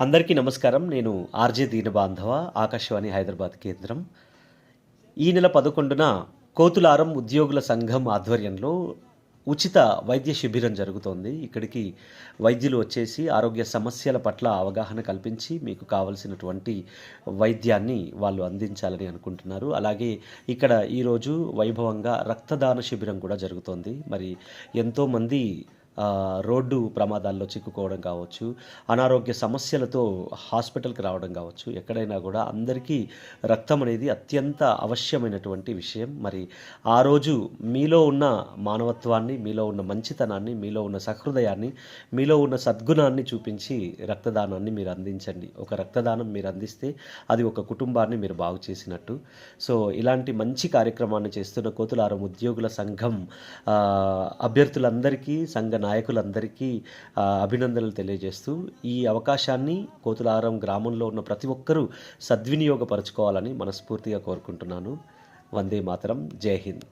అందరికీ నమస్కారం. నేను ఆర్‌జే దీనబాంధవ, ఆకాశవాణి హైదరాబాద్ కేంద్రం. ఈ నెల 11న కోతులారం ఉద్యోగుల సంఘం ఆధ్వర్యంలో ఉచిత వైద్య శిబిరం జరుగుతోంది. ఇక్కడికి వైద్యులు వచ్చేసి ఆరోగ్య సమస్యల పట్ల అవగాహన కల్పించి మీకు కావాల్సినటువంటి వైద్యాన్ని వాళ్ళు అందించాలని అనుకుంటున్నారు. అలాగే ఇక్కడ ఈరోజు వైభవంగా రక్తదాన శిబిరం కూడా జరుగుతోంది. మరి ఎంతోమంది రోడ్డు ప్రమాదాల్లో చిక్కుకోవడం కావచ్చు, అనారోగ్య సమస్యలతో హాస్పిటల్‌కి రావడం కావచ్చు, ఎక్కడైనా కూడా అందరికీ రక్తం అనేది అత్యంత అవశ్యమైనటువంటి విషయం. మరి ఆ రోజు మీలో ఉన్న మానవత్వాన్ని, మీలో ఉన్న మంచితనాన్ని, మీలో ఉన్న సహృదయాన్ని, మీలో ఉన్న సద్గుణాన్ని చూపించి రక్తదానాన్ని మీరు అందించండి. ఒక రక్తదానం మీరు అందిస్తే అది ఒక కుటుంబాన్ని మీరు బాగు చేసినట్టు. సో, ఇలాంటి మంచి కార్యక్రమాన్ని చేస్తున్న కోతులారం ఉద్యోగుల సంఘం అభ్యర్థులందరికీ, సంఘ నాయకులందరికీ అభినందనలు తెలియజేస్తూ, ఈ అవకాశాన్ని కోతులారం గ్రామంలో ఉన్న ప్రతి ఒక్కరూ సద్వినియోగపరచుకోవాలని మనస్ఫూర్తిగా కోరుకుంటున్నాను. వందే మాతరం. జై హింద్.